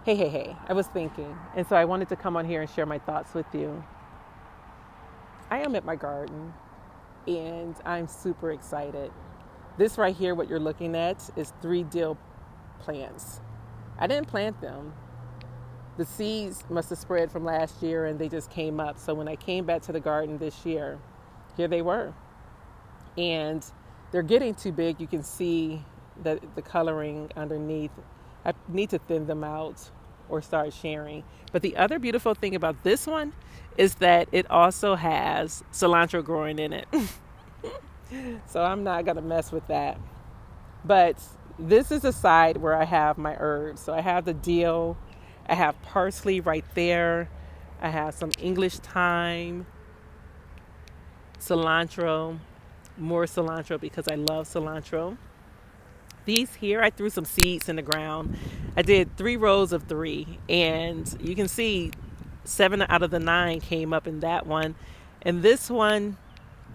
Hey. I was thinking, and so I wanted to come on here and share my thoughts with you. I am at my garden, and I'm super excited. This right here, what you're looking at, is three dill plants. I didn't plant them. The seeds must have spread from last year and they just came up. So when I came back to the garden this year, here they were. And they're getting too big. You can see the coloring underneath. I need to thin them out or start sharing. But the other beautiful thing about this one is that it also has cilantro growing in it. So I'm not going to mess with that. But this is the side where I have my herbs. So I have the dill, I have parsley right there, I have some English thyme, cilantro, more cilantro because I love cilantro. These here, I threw some seeds in the ground. I did 3 rows of 3, and you can see 7 out of the 9 came up in that one, and this one,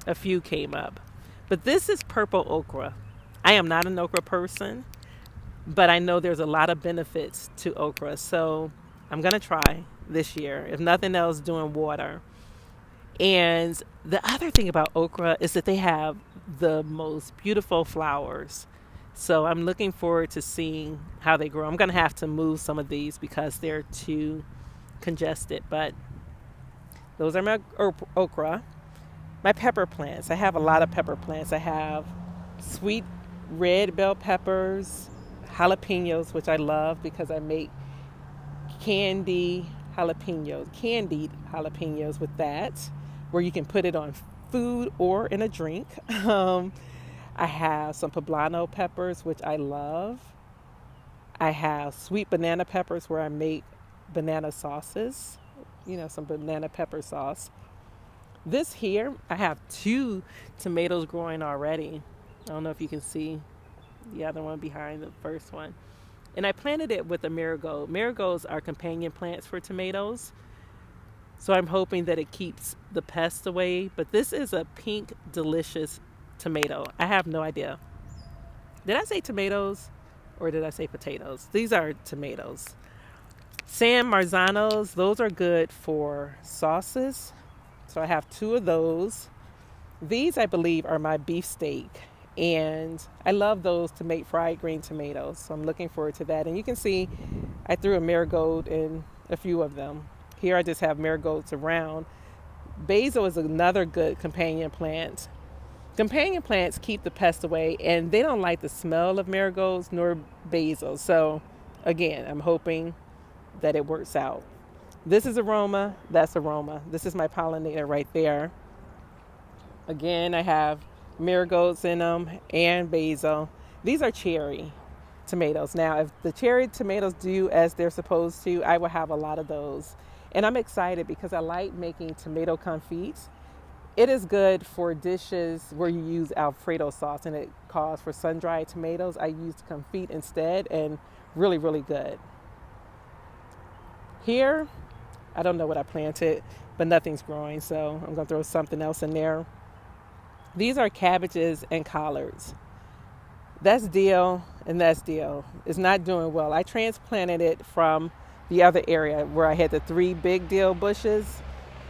a few came up. But this is purple okra. I am not an okra person, but I know there's a lot of benefits to okra, so I'm gonna try this year. If nothing else, doing water. And the other thing about okra is that they have the most beautiful flowers. So I'm looking forward to seeing how they grow. I'm going to have to move some of these because they're too congested. But those are my okra. My pepper plants. I have a lot of pepper plants. I have sweet red bell peppers, jalapenos, which I love because I make candied jalapenos with that, where you can put it on food or in a drink. I have some poblano peppers, which I love. I have sweet banana peppers where I make banana sauces, some banana pepper sauce. This here, I have 2 tomatoes growing already. I don't know if you can see the other one behind the first one. And I planted it with a marigold. Marigolds are companion plants for tomatoes. So I'm hoping that it keeps the pests away. But this is a pink, delicious tomato. I have no idea. Did I say tomatoes or did I say potatoes? These are tomatoes. San Marzanos, those are good for sauces. So I have 2 of those. These, I believe, are my beefsteak. And I love those to make fried green tomatoes. So I'm looking forward to that. And you can see I threw a marigold in a few of them. Here I just have marigolds around. Basil is another good companion plant. Companion plants keep the pests away, and they don't like the smell of marigolds nor basil. So again, I'm hoping that it works out. This is aroma, that's aroma. This is my pollinator right there. Again, I have marigolds in them and basil. These are cherry tomatoes. Now, if the cherry tomatoes do as they're supposed to, I will have a lot of those. And I'm excited because I like making tomato confits. It is good for dishes where you use Alfredo sauce and it calls for sun-dried tomatoes. I used confit instead and really, really good. Here, I don't know what I planted, but nothing's growing, so I'm going to throw something else in there. These are cabbages and collards. That's dill and that's dill. It's not doing well. I transplanted it from the other area where I had the 3 big dill bushes.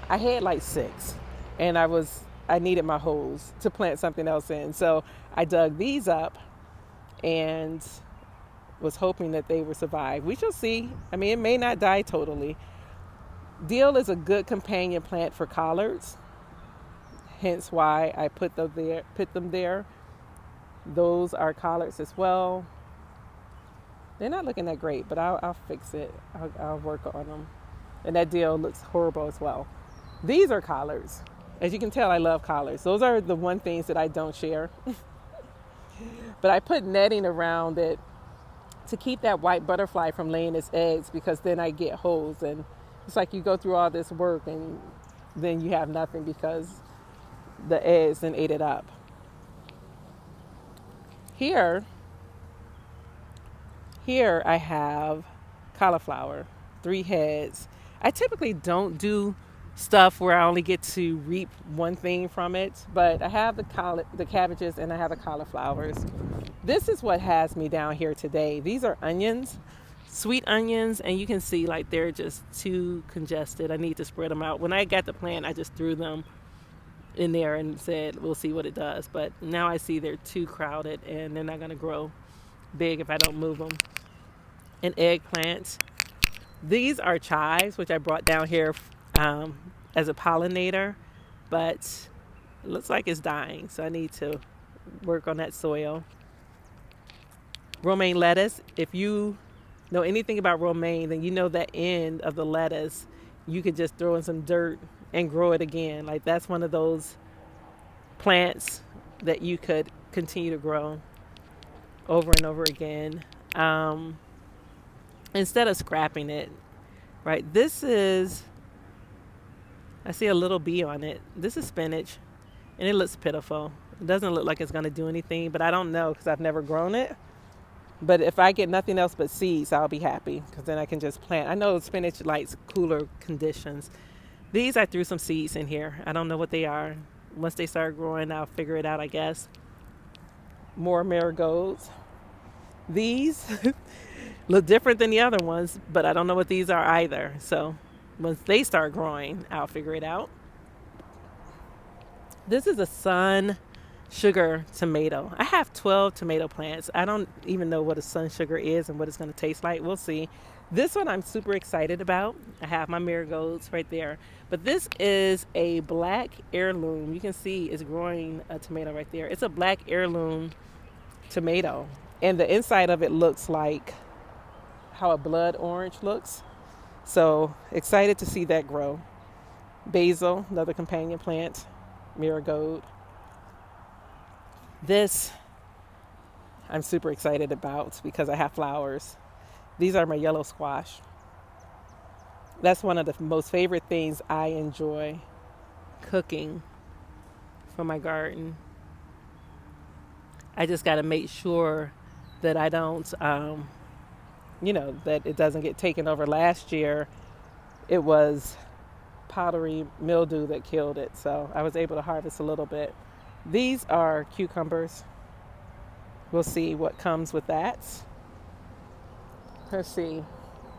I had like 6, and I needed my holes to plant something else in. So I dug these up and was hoping that they would survive. We shall see. I mean, it may not die totally. Dill is a good companion plant for collards, hence why I put them there. Those are collards as well. They're not looking that great, but I'll fix it. I'll work on them. And that dill looks horrible as well. These are collards. As you can tell, I love collards. Those are the one things that I don't share. But I put netting around it to keep that white butterfly from laying its eggs, because then I get holes, and it's like you go through all this work and then you have nothing because the eggs then ate it up. Here I have cauliflower, 3 heads. I typically don't do stuff where I only get to reap one thing from it, but I have the cabbages and I have the cauliflowers. This is what has me down here today. These are onions. Sweet onions, and you can see like they're just too congested. I need to spread them out. When I got the plant, I just threw them in there and said, we'll see what it does. But now I see they're too crowded and they're not going to grow big if I don't move them. And eggplants. These are chives, which I brought down here as a pollinator, but it looks like it's dying, so I need to work on that soil. Romaine lettuce. If you know anything about romaine, then you know that end of the lettuce, you could just throw in some dirt and grow it again. Like that's one of those plants that you could continue to grow over and over again. Instead of scrapping it, right? This is, I see a little bee on it. This is spinach, and it looks pitiful. It doesn't look like it's going to do anything, but I don't know because I've never grown it. But if I get nothing else but seeds, I'll be happy because then I can just plant. I know spinach likes cooler conditions. These, I threw some seeds in here. I don't know what they are. Once they start growing, I'll figure it out, I guess. More marigolds. These look different than the other ones, but I don't know what these are either. So once they start growing, I'll figure it out. This is a sun sugar tomato. I have 12 tomato plants. I don't even know what a sun sugar is and what it's going to taste like. We'll see. This one I'm super excited about. I have my marigolds right there. But this is a black heirloom. You can see it's growing a tomato right there. It's a black heirloom tomato. And the inside of it looks like how a blood orange looks. So excited to see that grow. Basil, another companion plant. Marigold. This I'm super excited about because I have flowers. These are my yellow squash. That's one of the most favorite things I enjoy cooking for my garden. I just got to make sure that I don't, that it doesn't get taken over. Last year, it was powdery mildew that killed it. So I was able to harvest a little bit. These are cucumbers. We'll see what comes with that. Let's see.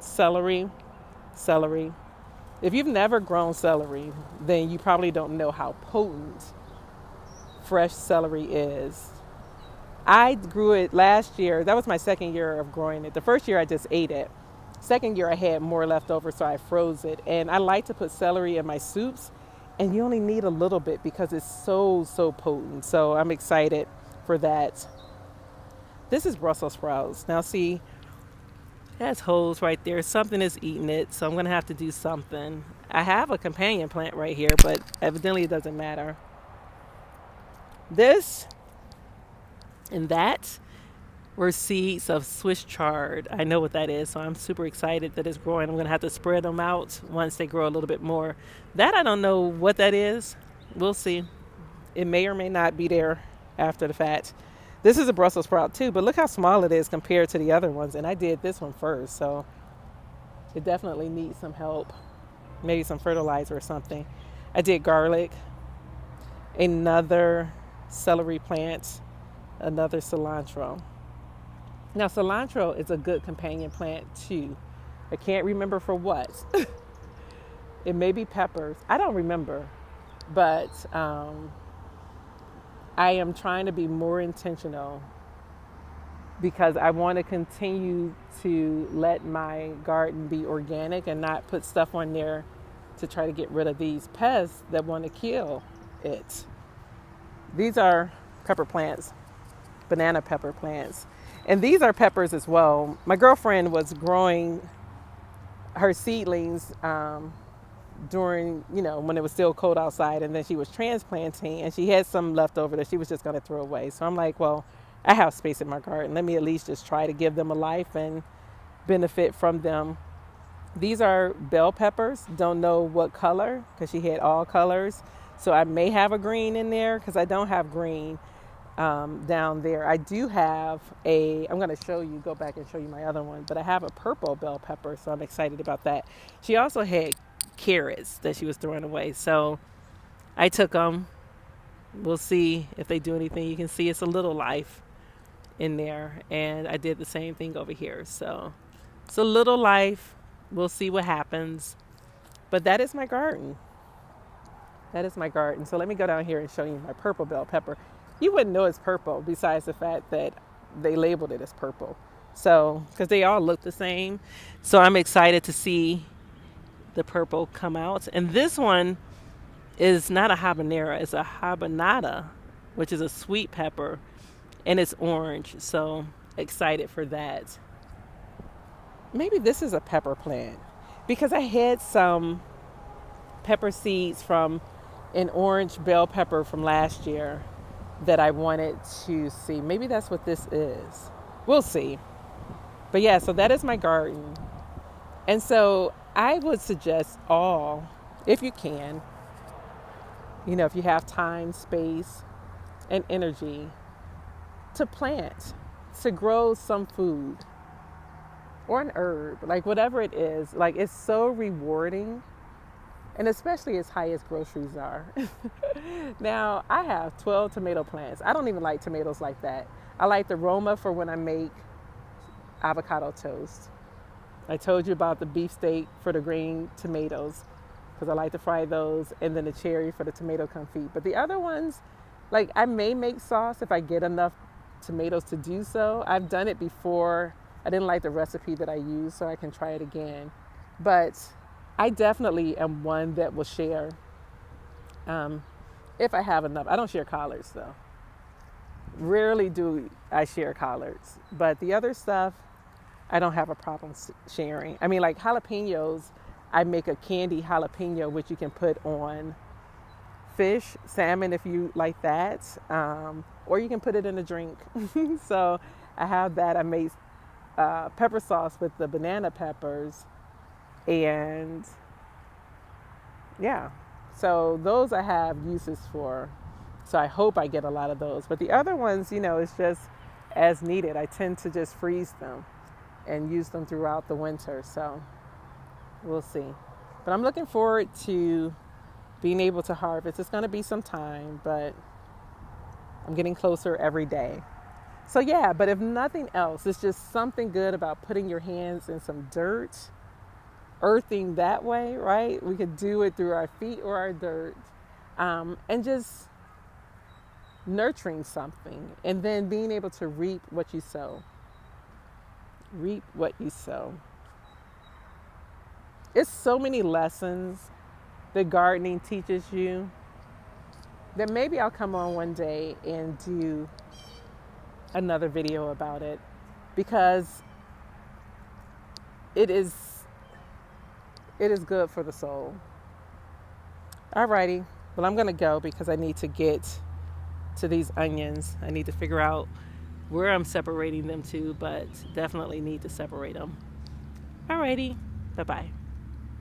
Celery. If you've never grown celery, then you probably don't know how potent fresh celery is. I grew it last year. That was my second year of growing it. The first year I just ate it. Second year I had more left over, so I froze it. And I like to put celery in my soups, and you only need a little bit because it's so potent. So I'm excited for that. This is Brussels sprouts. Now see, it has holes right there. Something is eating it, so I'm going to have to do something. I have a companion plant right here, but evidently it doesn't matter. This and that were seeds of Swiss chard. I know what that is, so I'm super excited that it's growing. I'm going to have to spread them out once they grow a little bit more. That I don't know what that is. We'll see. It may or may not be there after the fact. This is a Brussels sprout too, but look how small it is compared to the other ones. And I did this one first, so it definitely needs some help. Maybe some fertilizer or something. I did garlic, another celery plant, another cilantro. Now, cilantro is a good companion plant too. I can't remember for what. It may be peppers. I don't remember. But I am trying to be more intentional because I want to continue to let my garden be organic and not put stuff on there to try to get rid of these pests that want to kill it. These are pepper plants, banana pepper plants. And these are peppers as well. My girlfriend was growing her seedlings during, when it was still cold outside, and then she was transplanting, and she had some left over that she was just going to throw away. So I'm like, well, I have space in my garden. Let me at least just try to give them a life and benefit from them. These are bell peppers. Don't know what color because she had all colors. So I may have a green in there because I don't have green down there. I do have I'm going to show you, go back and show you my other one, but I have a purple bell pepper, so I'm excited about that. She also had carrots that she was throwing away, so I took them. We'll see if they do anything. You can see it's a little life in there, and I did the same thing over here. So It's a little life. We'll see what happens. But that is my garden. That is my garden. So let me go down here and show you my purple bell pepper. You wouldn't know it's purple besides the fact that they labeled it as purple. So, because they all look the same. So I'm excited to see the purple come out. And this one is not a habanero, it's a habanada, which is a sweet pepper, and it's orange. So excited for that. Maybe this is a pepper plant because I had some pepper seeds from an orange bell pepper from last year that I wanted to see. Maybe that's what this is. We'll see. But yeah, so that is my garden. And so I would suggest all, if you can, if you have time, space, and energy, to plant, to grow some food or an herb, like whatever it is. Like, it's so rewarding. And especially as high as groceries are. Now, I have 12 tomato plants. I don't even like tomatoes like that. I like the aroma for when I make avocado toast. I told you about the beefsteak for the green tomatoes because I like to fry those, and then the cherry for the tomato confit. But the other ones, like, I may make sauce if I get enough tomatoes to do so. I've done it before. I didn't like the recipe that I used, so I can try it again. But I definitely am one that will share if I have enough. I don't share collards though. Rarely do I share collards. But the other stuff, I don't have a problem sharing. I mean, like jalapenos, I make a candy jalapeno, which you can put on fish, salmon if you like that, or you can put it in a drink. So I have that. I made pepper sauce with the banana peppers. And yeah, so those I have uses for. So I hope I get a lot of those. But the other ones, it's just as needed. I tend to just freeze them and use them throughout the winter. So we'll see. But I'm looking forward to being able to harvest. It's going to be some time, but I'm getting closer every day. So yeah, but if nothing else, it's just something good about putting your hands in some dirt, earthing that way, right? We could do it through our feet or our dirt, and just nurturing something and then being able to reap what you sow. Reap what you sow. It's so many lessons that gardening teaches you that maybe I'll come on one day and do another video about it, because it is good for the soul. Alrighty, well, I'm gonna go because I need to get to these onions. I need to figure out where I'm separating them to, but definitely need to separate them. Alrighty, bye-bye.